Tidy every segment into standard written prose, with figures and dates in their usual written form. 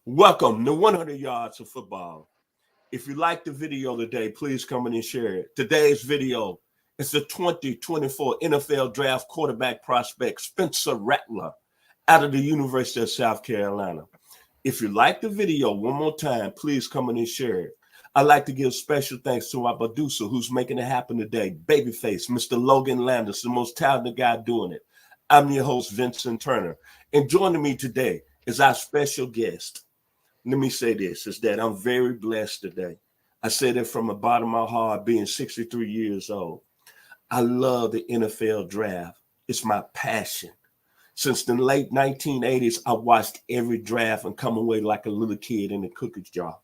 Welcome to 100 Yards of Football. If you like the video today, please come in and share it. Today's video is the 2024 NFL Draft quarterback prospect Spencer Rattler out of the University of South Carolina. If you like the video, one more time, please come in and share it. I'd like to give special thanks to our producer who's making it happen today, Babyface, Mr. Logan Landis, the most talented guy doing it. I'm your host, Vincent Turner. And joining me today is our special guest. Let me say this, is that I'm very blessed today. I say that from the bottom of my heart, being 63 years old. I love the NFL draft. It's my passion. Since the late 1980s, I watched every draft and come away like a little kid in a cookie jar.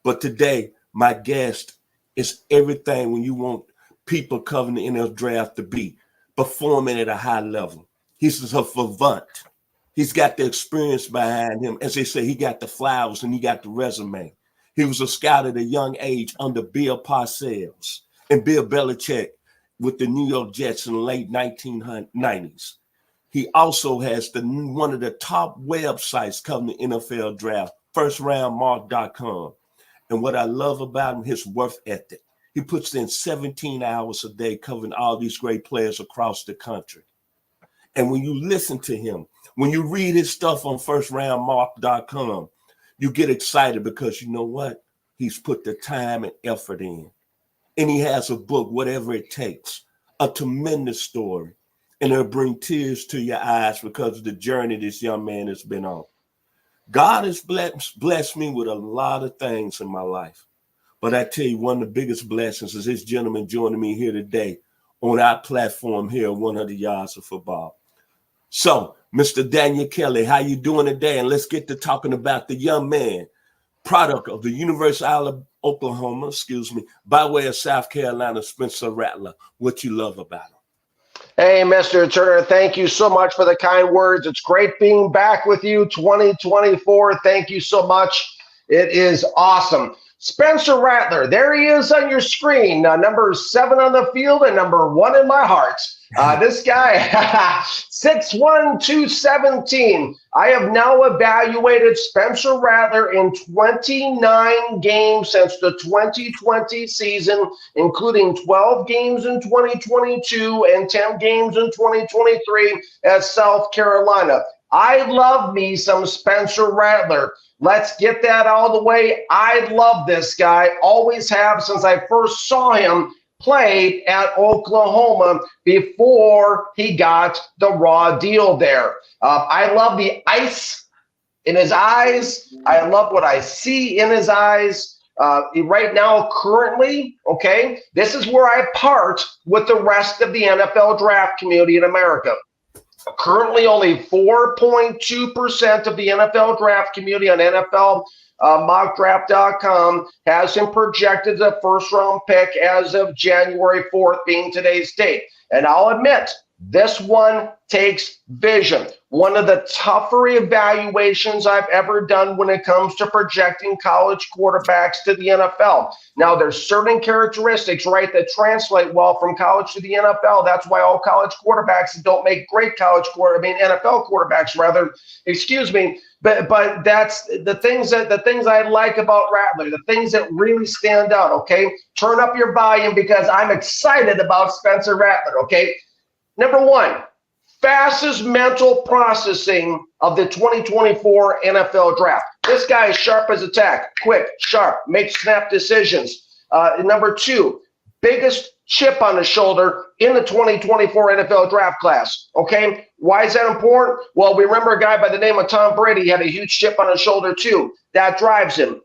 But today, my guest is everything when you want people covering the NFL draft to be, performing at a high level. He's a savant. He's got the experience behind him. As they say, he got the flowers and he got the resume. He was a scout at a young age under Bill Parcells and Bill Belichick with the New York Jets in the late 1990s. He also has one of the top websites covering the NFL draft, firstroundmark.com. And what I love about him, his work ethic. He puts in 17 hours a day covering all these great players across the country. And when you listen to him, when you read his stuff on firstroundmark.com, you get excited because you know what? He's put the time and effort in. And he has a book, Whatever It Takes, a tremendous story. And it'll bring tears to your eyes because of the journey this young man has been on. God has blessed me with a lot of things in my life. But I tell you, one of the biggest blessings is this gentleman joining me here today on our platform here at 100 Yards of Football. So, Mr. Daniel Kelly, how you doing today? And let's get to talking about the young man, product of the University of Oklahoma, by way of South Carolina, Spencer Rattler. What you love about him? Hey, Mr. Turner, thank you so much for the kind words. It's great being back with you, 2024. Thank you so much. It is awesome. Spencer Rattler, there he is on your screen, number 7 on the field and number 1 in my heart. This guy, 6'1", 217. I have now evaluated Spencer Rattler in 29 games since the 2020 season, including 12 games in 2022 and 10 games in 2023 at South Carolina. I love me some Spencer Rattler. Let's get that all the way. I love this guy, always have since I first saw him play at Oklahoma before he got the raw deal there. I love the ice in his eyes. I love what I see in his eyes. Right now, currently, okay, this is where I part with the rest of the NFL draft community in America. Currently, only 4.2% of the NFL draft community on NFL mockdraft.com has him projected as a first-round pick as of January 4th, being today's date. And I'll admit, this one takes vision. One of the tougher evaluations I've ever done when it comes to projecting college quarterbacks to the NFL. Now, there's certain characteristics, right, that translate well from college to the NFL. That's why all college quarterbacks don't make great NFL quarterbacks, rather, excuse me. But that's the things I like about Rattler, the things that really stand out, okay? Turn up your volume because I'm excited about Spencer Rattler, okay? Number 1, fastest mental processing of the 2024 NFL draft. This guy is sharp as a tack, quick, sharp, makes snap decisions. Number 2, biggest chip on his shoulder in the 2024 NFL draft class, okay? Why is that important? Well, we remember a guy by the name of Tom Brady had a huge chip on his shoulder too. That drives him.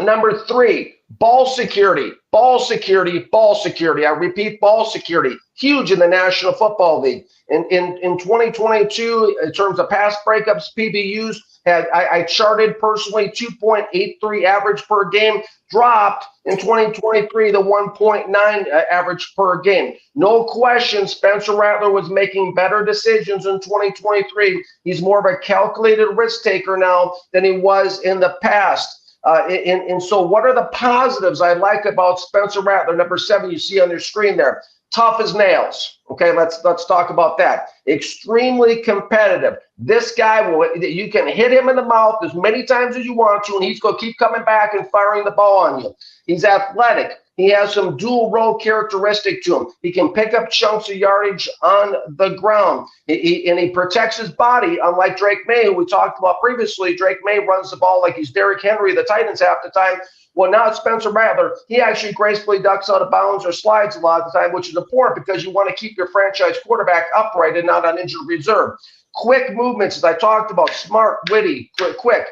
Number 3, ball security, ball security, ball security. I repeat, ball security, huge in the National Football League. In 2022, in terms of pass breakups, PBUs, I charted personally 2.83 average per game, dropped in 2023 to 1.9 average per game. No question, Spencer Rattler was making better decisions in 2023. He's more of a calculated risk taker now than he was in the past. And so what are the positives I like about Spencer Rattler? Number 7, you see on your screen there. Tough as nails, Okay, let's talk about that. Extremely competitive. This guy you can hit him in the mouth as many times as you want to, and he's going to keep coming back and firing the ball on you. He's athletic. He has some dual role characteristic to him. He can pick up chunks of yardage on the ground. He protects his body, unlike Drake May, who we talked about previously. Drake May runs the ball like he's Derrick Henry, the Titans, half the time. Well, now it's Spencer Rattler. He actually gracefully ducks out of bounds or slides a lot of the time, which is important because you want to keep your franchise quarterback upright and not on injured reserve. Quick movements, as I talked about, smart, witty, quick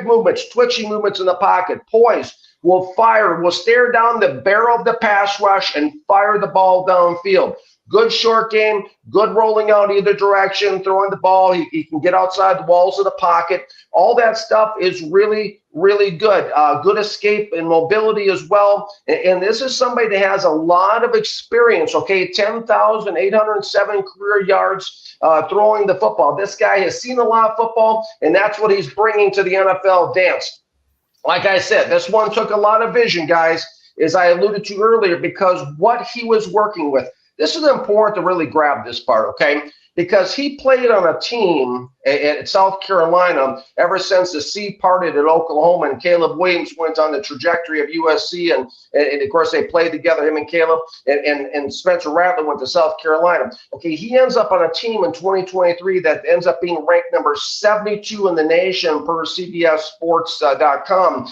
movements, twitchy movements in the pocket, poise, will stare down the barrel of the pass rush and fire the ball downfield. Good short game, good rolling out either direction, throwing the ball. He can get outside the walls of the pocket. All that stuff is really, really good. Good escape and mobility as well. And this is somebody that has a lot of experience, okay? 10,807 career yards throwing the football. This guy has seen a lot of football, and that's what he's bringing to the NFL dance. Like I said, this one took a lot of vision, guys, as I alluded to earlier, because what he was working with. This is important to really grab this part, okay? Because he played on a team at South Carolina ever since the sea parted at Oklahoma, and Caleb Williams went on the trajectory of USC, and of course they played together, him and Caleb, and Spencer Rattler went to South Carolina. Okay, he ends up on a team in 2023 that ends up being ranked number 72 in the nation per CBSSports.com.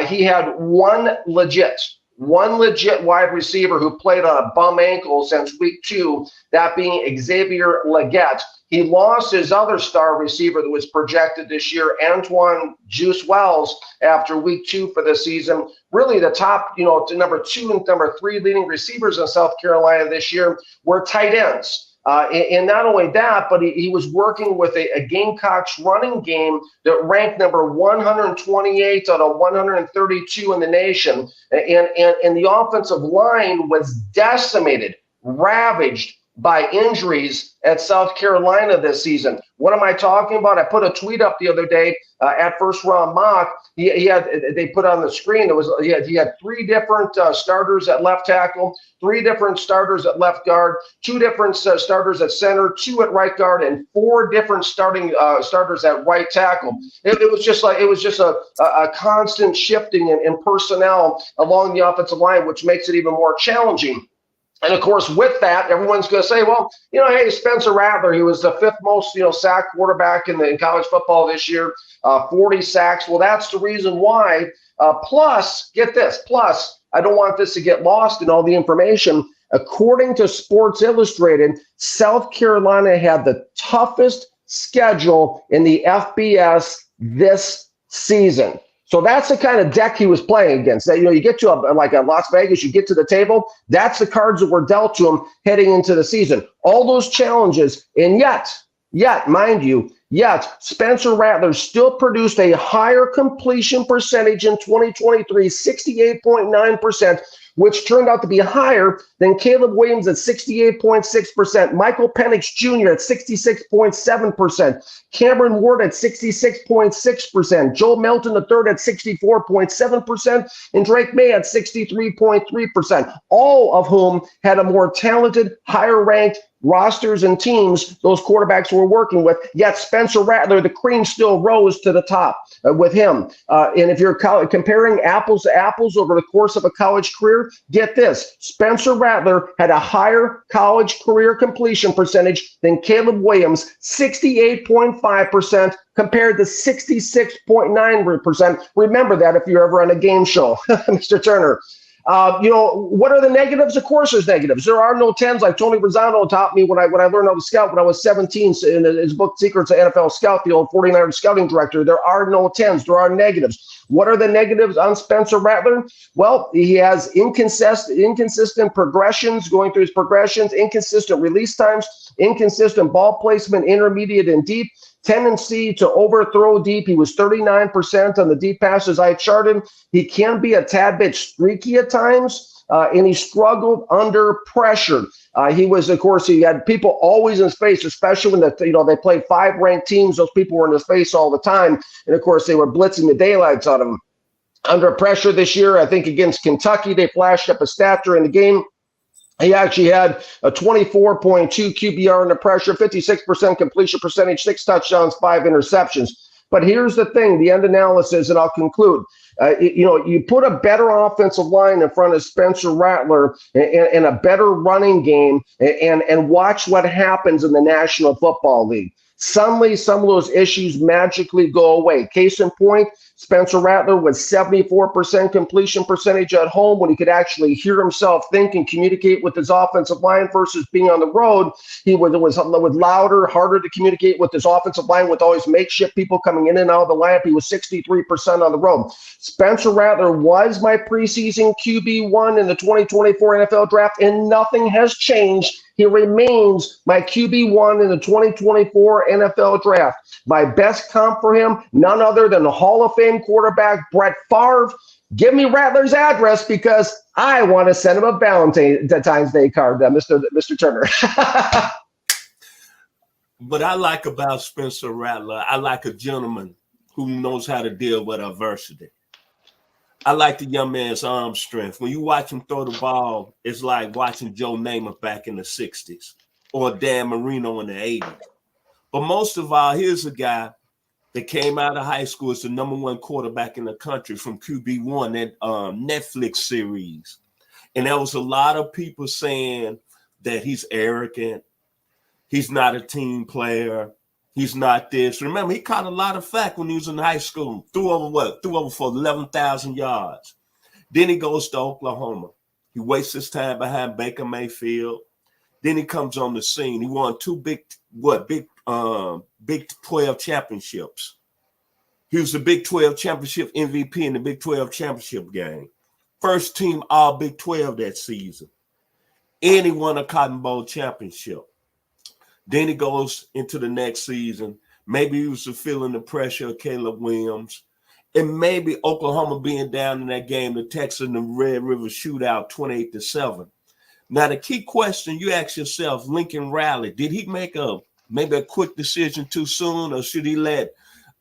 He had one legit wide receiver who played on a bum ankle since week 2, that being Xavier Legette. He lost his other star receiver that was projected this year, Antoine Juice Wells, after week 2 for the season. Really the top, number 2 and number 3 leading receivers in South Carolina this year were tight ends. And not only that, but he was working with a Gamecocks running game that ranked number 128 out of 132 in the nation. And the offensive line was decimated, ravaged by injuries at South Carolina this season. What am I talking about? I put a tweet up the other day at First Round Mock. They put on the screen. He had 3 different starters at left tackle, 3 different starters at left guard, 2 different starters at center, 2 at right guard, and 4 different starters at right tackle. It was just a constant shifting in personnel along the offensive line, which makes it even more challenging. And of course, with that, everyone's going to say, well, hey, Spencer Rattler, he was the 5th most, sack quarterback in college football this year, 40 sacks. Well, that's the reason why. Plus, get this, I don't want this to get lost in all the information. According to Sports Illustrated, South Carolina had the toughest schedule in the FBS this season. So that's the kind of deck he was playing against. That you get to like a Las Vegas, you get to the table. That's the cards that were dealt to him heading into the season. All those challenges, and yet, mind you, Spencer Rattler still produced a higher completion percentage in 2023, 68.9%, which turned out to be higher than Caleb Williams at 68.6%, Michael Penix Jr. at 66.7%, Cameron Ward at 66.6%, Joel Melton III at 64.7%, and Drake May at 63.3%, all of whom had a more talented, higher-ranked rosters and teams those quarterbacks were working with, yet Spencer Rattler, the cream still rose to the top with him. And if you're comparing apples to apples over the course of a college career, get this, Spencer Rattler had a higher college career completion percentage than Caleb Williams, 68.5% compared to 66.9%. Remember that if you're ever on a game show, Mr. Turner. What are the negatives? Of course there's negatives. There are no 10s, like Tony Rosano taught me when I learned how to scout when I was 17 in his book, Secrets of NFL Scout, the old 49ers scouting director. There are no 10s. There are negatives. What are the negatives on Spencer Rattler? Well, he has inconsistent progressions, going through his progressions, inconsistent release times, inconsistent ball placement, intermediate and deep, tendency to overthrow deep. He was 39% on the deep passes I charted. He can be a tad bit streaky at times, and he struggled under pressure. He had people always in his face, especially when they played 5 ranked teams. Those people were in his face all the time, and of course they were blitzing the daylights out of him. Under pressure this year, I think against Kentucky, they flashed up a stat during the game. He actually had a 24.2 QBR under pressure, 56% completion percentage, 6 touchdowns, 5 interceptions. But here's the thing, the end analysis, and I'll conclude. You put a better offensive line in front of Spencer Rattler and a better running game and watch what happens in the National Football League. Suddenly, some of those issues magically go away. Case in point, Spencer Rattler with 74% completion percentage at home when he could actually hear himself think and communicate with his offensive line versus being on the road. He was louder, harder to communicate with his offensive line with all his makeshift people coming in and out of the lineup. He was 63% on the road. Spencer Rattler was my preseason QB1 in the 2024 NFL draft, and nothing has changed. He remains my QB1 in the 2024 NFL draft. My best comp for him, none other than the Hall of Fame quarterback Brett Favre. Give me Rattler's address because I want to send him a Valentine's Day card, Mr. Turner. What I like about Spencer Rattler, I like a gentleman who knows how to deal with adversity. I like the young man's arm strength. When you watch him throw the ball, it's like watching Joe Namath back in the 60s or Dan Marino in the 80s. But most of all, here's a guy that came out of high school as the #1 quarterback in the country from QB1, that Netflix series. And there was a lot of people saying that he's arrogant. He's not a team player. He's not this. Remember, he caught a lot of flack when he was in high school. Threw over for 11,000 yards. Then he goes to Oklahoma. He wastes his time behind Baker Mayfield. Then he comes on the scene. He won 2 Big 12 championships. He was the Big 12 championship MVP in the Big 12 championship game. First team all Big 12 that season. And he won a Cotton Bowl championship. Then he goes into the next season. Maybe he was feeling the pressure of Caleb Williams. And maybe Oklahoma being down in that game, the Texas and the Red River shootout 28-7. Now, the key question you ask yourself, Lincoln Riley, did he make maybe a quick decision too soon, or should he let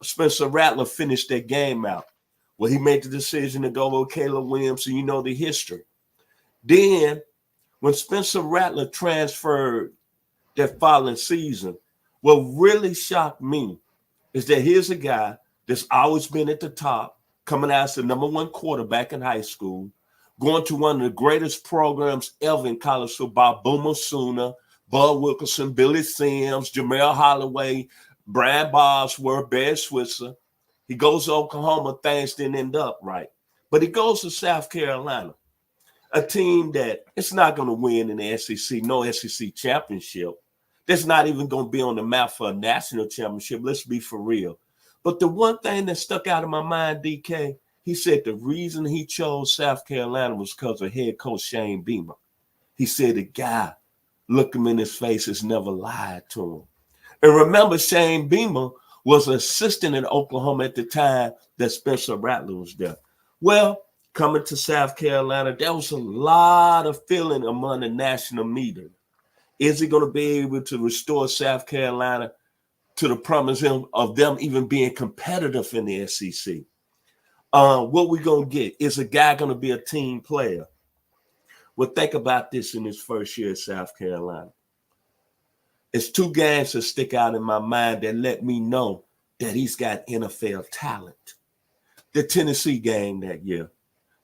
Spencer Rattler finish that game out? Well, he made the decision to go with Caleb Williams, and you know the history. Then, when Spencer Rattler transferred that following season, what really shocked me is that here's a guy that's always been at the top, coming out as the #1 quarterback in high school, going to one of the greatest programs ever in college football, Boomer Sooner, Bud Wilkinson, Billy Sims, Jamel Holloway, Brian Bosworth, Bear Switzer. He goes to Oklahoma, things didn't end up right. But he goes to South Carolina, a team that it's not going to win in the SEC, no SEC championship. That's not even going to be on the map for a national championship. Let's be for real. But the one thing that stuck out of my mind, DK, he said the reason he chose South Carolina was because of head coach Shane Beamer. He said the guy looked him in his face, has never lied to him. And remember, Shane Beamer was an assistant in Oklahoma at the time that Spencer Rattler was there. Well, coming to South Carolina, there was a lot of feeling among the national media. Is he going to be able to restore South Carolina to the promise of them even being competitive in the SEC? What we going to get? Is a guy going to be a team player? Well, think about this in his first year at South Carolina. It's 2 games that stick out in my mind that let me know that he's got NFL talent. The Tennessee game that year.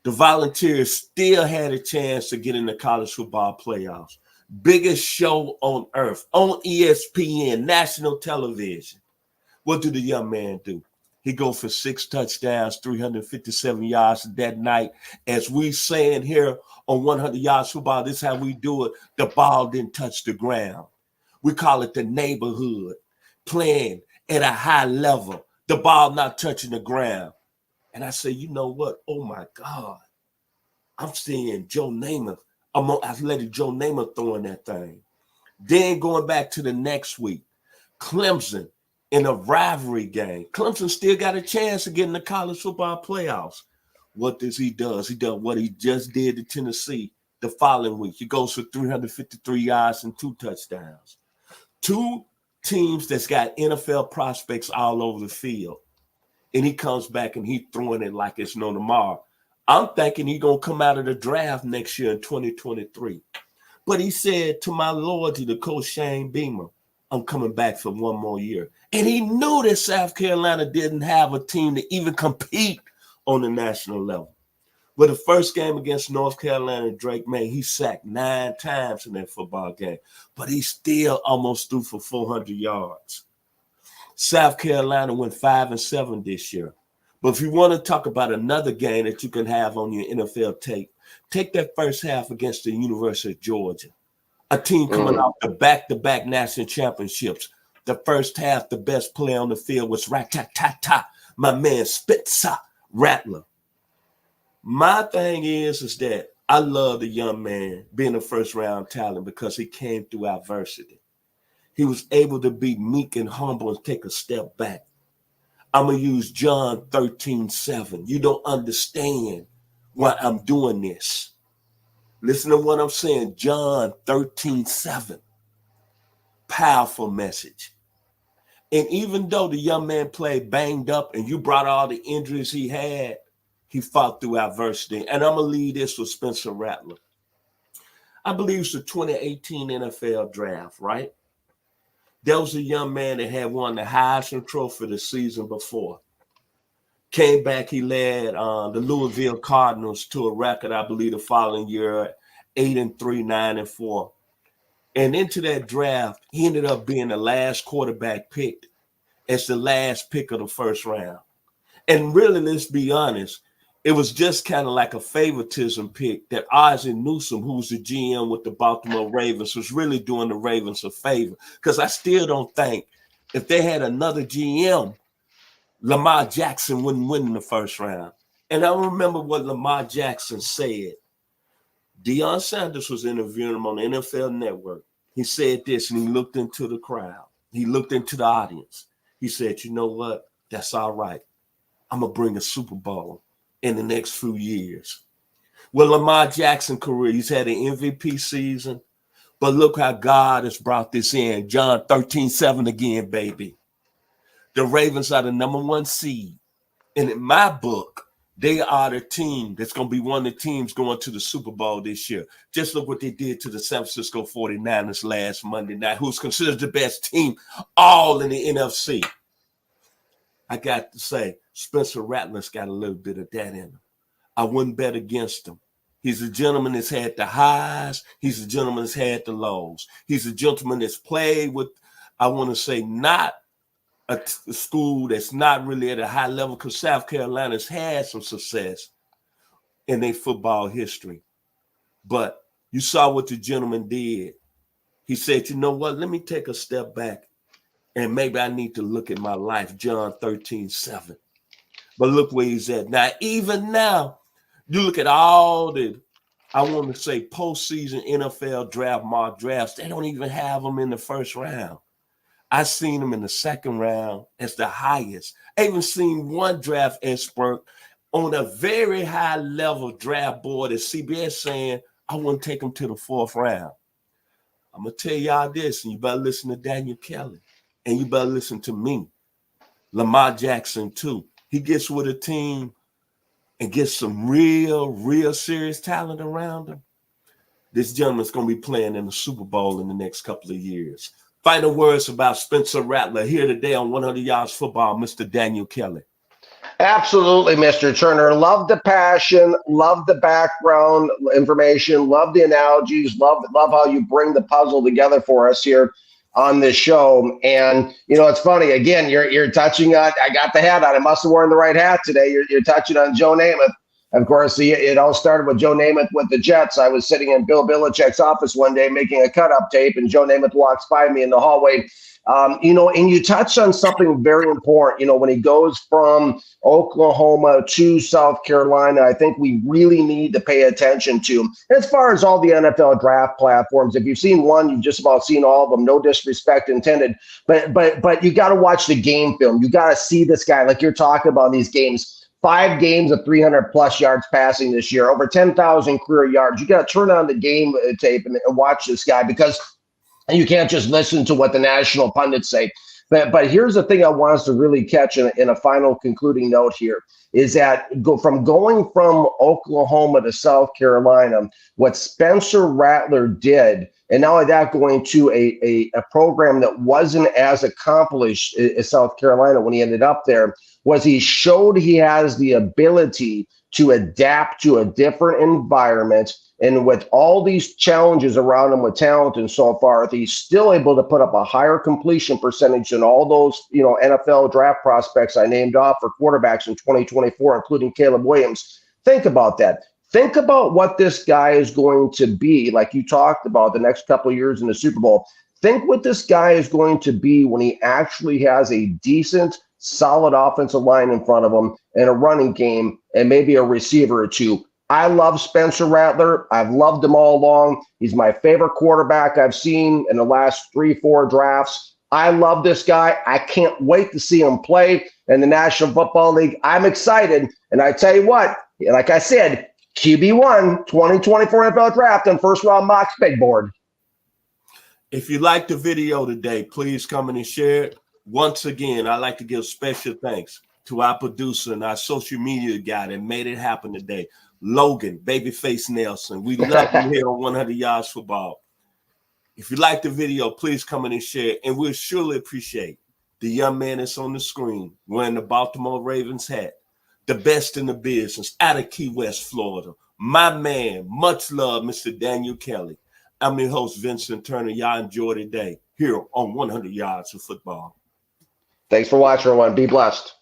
The Volunteers still had a chance to get in the college football playoffs. Biggest show on earth, on ESPN, national television. What do the young man do? He goes for 6 touchdowns, 357 yards that night. As we saying here on 100 Yards Football, this is how we do it. The ball didn't touch the ground. We call it the neighborhood, playing at a high level, the ball not touching the ground. And I say, you know what? Oh, my God. I'm seeing Joe Namath. I'm athletic Joe Namath throwing that thing. Then going back to the next week, Clemson in a rivalry game. Clemson still got a chance to get in the college football playoffs. What does he do? He does what he just did to Tennessee the following week. He goes for 353 yards and 2 touchdowns. 2 teams that's got NFL prospects all over the field. And he comes back and he's throwing it like it's no tomorrow. I'm thinking he's going to come out of the draft next year in 2023. But he said to my loyalty to Coach Shane Beamer, I'm coming back for one more year. And he knew that South Carolina didn't have a team to even compete on the national level. But the first game against North Carolina, Drake May, he sacked 9 times in that football game. But he still almost threw for 400 yards. South Carolina went 5-7 this year. But if you want to talk about another game that you can have on your NFL tape, take that first half against the University of Georgia. A team coming off the back-to-back national championships. The first half, the best player on the field was Rat-tat-tat-tat, my man Spitzer Rattler. My thing is that I love the young man being a first-round talent because he came through adversity. He was able to be meek and humble and take a step back. I'm going to use John 13:7. You don't understand why I'm doing this. Listen to what I'm saying. John 13:7. Powerful message. And even though the young man played banged up and you brought all the injuries he had, he fought through adversity. And I'm going to leave this with Spencer Rattler. I believe it's the 2018 NFL draft, right? There was a young man that had won the Heisman Trophy the season before. Came back, he led the Louisville Cardinals to a record, I believe, the following year, 8-3, 9-4. And into that draft, he ended up being the last quarterback picked as the last pick of the first round. And really, let's be honest, it was just kind of like a favoritism pick that Ozzie Newsome, who was the GM with the Baltimore Ravens, was really doing the Ravens a favor. Because I still don't think if they had another GM, Lamar Jackson wouldn't win in the first round. And I remember what Lamar Jackson said. Deion Sanders was interviewing him on the NFL Network. He said this, and he looked into the crowd. He looked into the audience. He said, you know what? That's all right. I'm going to bring a Super Bowl in the next few years. Well, Lamar Jackson's career, he's had an MVP season, but look how God has brought this in. John 13:7 again, baby. The Ravens are the number 1 seed. And in my book, they are the team that's going to be one of the teams going to the Super Bowl this year. Just look what they did to the San Francisco 49ers last Monday night, who's considered the best team all in the NFC. I got to say, Spencer Rattler's got a little bit of that in him. I wouldn't bet against him. He's a gentleman that's had the highs. He's a gentleman that's had the lows. He's a gentleman that's played with, I want to say, not a school that's not really at a high level, because South Carolina's had some success in their football history. But you saw what the gentleman did. He said, you know what, let me take a step back and maybe I need to look at my life, John 13:7. But look where he's at. Now, even now, you look at all the, I want to say, postseason NFL draft mock drafts, they don't even have them in the first round. I seen them in the second round as the highest. I even seen one draft expert on a very high level draft board at CBS saying, I want to take them to the 4th round. I'm going to tell y'all this, and you better listen to Daniel Kelly, and you better listen to me. Lamar Jackson, too. He gets with a team and gets some real serious talent around him. This gentleman's going to be playing in the Super Bowl in the next couple of years. Final words about Spencer Rattler here today on 100 Yards Football, Mr. Daniel Kelly. Absolutely, Mr. Turner. Love the passion, love the background information, love the analogies, love how you bring the puzzle together for us here on this show. And, you know, it's funny, again, you're touching on, I got the hat on, I must have worn the right hat today. You're touching on Joe Namath. Of course, it all started with Joe Namath with the Jets. I was sitting in Bill Belichick's office one day making a cut-up tape, and Joe Namath walks by me in the hallway. You know, and you touched on something very important. You know, when he goes from Oklahoma to South Carolina, I think we really need to pay attention to. As far as all the NFL draft platforms, if you've seen one, you've just about seen all of them. No disrespect intended, but you got to watch the game film. You got to see this guy, like you're talking about these games. 5 games of 300+ yards passing this year, over 10,000 career yards. You got to turn on the game tape and watch this guy, because you can't just listen to what the national pundits say. But here's the thing I want us to really catch in a final concluding note here is that going from Oklahoma to South Carolina, what Spencer Rattler did, and not only that, going to a program that wasn't as accomplished as South Carolina when he ended up there, was he showed he has the ability to adapt to a different environment. And with all these challenges around him with talent and so forth, he's still able to put up a higher completion percentage than all those, NFL draft prospects I named off for quarterbacks in 2024, including Caleb Williams. Think about that. Think about what this guy is going to be, like you talked about, the next couple of years in the Super Bowl. Think what this guy is going to be when he actually has a decent, solid offensive line in front of him and a running game and maybe a receiver or two. I love Spencer Rattler. I've loved him all along. He's my favorite quarterback I've seen in the last 3-4 drafts. I love this guy. I can't wait to see him play in the National Football League. I'm excited. And I tell you what, like I said, QB1 2024 NFL Draft and first round mocks big board. If you like the video today, please come in and share it. Once again, I'd like to give special thanks to our producer and our social media guy that made it happen today, Logan, Babyface Nelson. We love you here on 100 Yards Football. If you like the video, please come in and share it. And we'll surely appreciate the young man that's on the screen wearing the Baltimore Ravens hat, the best in the business out of Key West, Florida. My man, much love, Mr. Daniel Kelly. I'm your host, Vincent Turner. Y'all enjoy the day here on 100 Yards of Football. Thanks for watching, everyone. Be blessed.